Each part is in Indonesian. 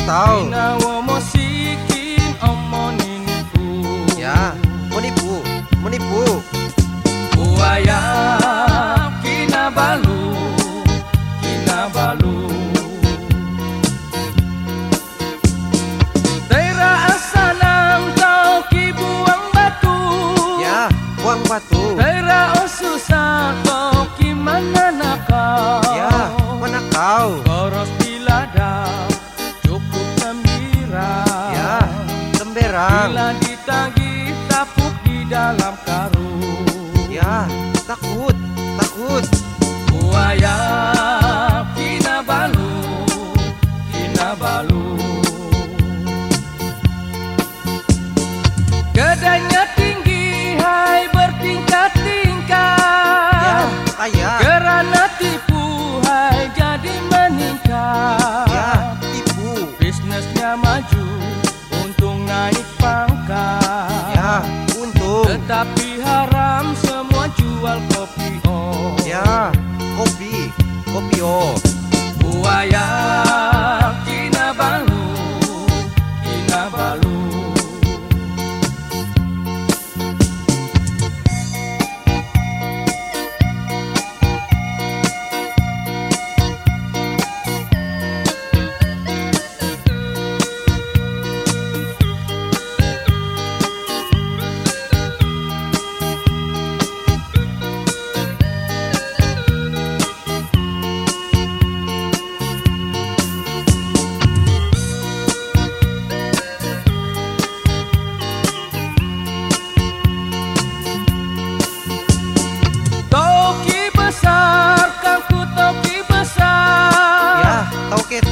tahu. Inawo musikin omon nipu. Ya, menipu, menipu. Buaya kinabalu, kinabalu. Tera asanang kau kibuang batu. Ya, buang batu. Tera osusah kau kimana nakau. Ya, mana kau? Boros dilada cukup gembira. Ya, semberang. Bila ditagih tapuk di dalam karung. Ya, takut, takut. Buaya kinabalu, kinabalu. Kedainya tinggi, hai bertingkat-tingkat. Ya, kaya. Kerana tipu, hai jadi meningkat. Ya, tipu. Bisnisnya maju, untung naik pangkat. Ya, untung. Tetapi haram semua jual kopi oh. Ya, kopi, kopi oh. Buaya kinabalu, kinabalu.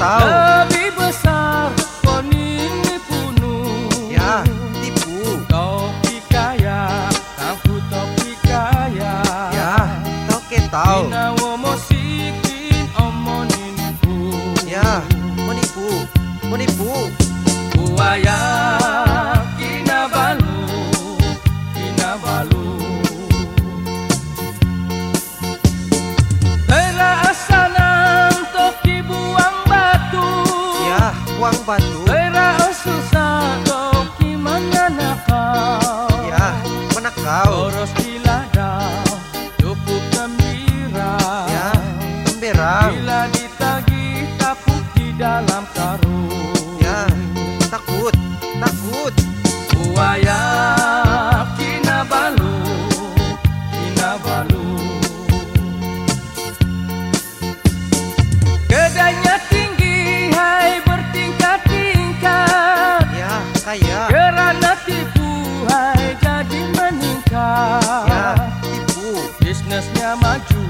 Tahu. Lebih besar konini punu. Ya, tipu. Topi kaya, aku topi kaya. Ya, tahu. Inawo musikin omon nipu. Ya, menipu, menipu. Buaya kinabalu, kinabalu. Tera asanang toki buang batu. Ya, buang batu. Tera susah toki mengenakau. Ya, menakau. Boros diladau, cukup gembira. Ya, semberang. Bila ditagih tapuk di dalam karung. Ya, takut, takut. Buaya kinabalu, kinabalu. Kedainya tinggi, hai bertingkat-tingkat. Ya, kaya. Kerana tipu, hai jadi meningkat. Ya, tipu. Bisnisnya maju,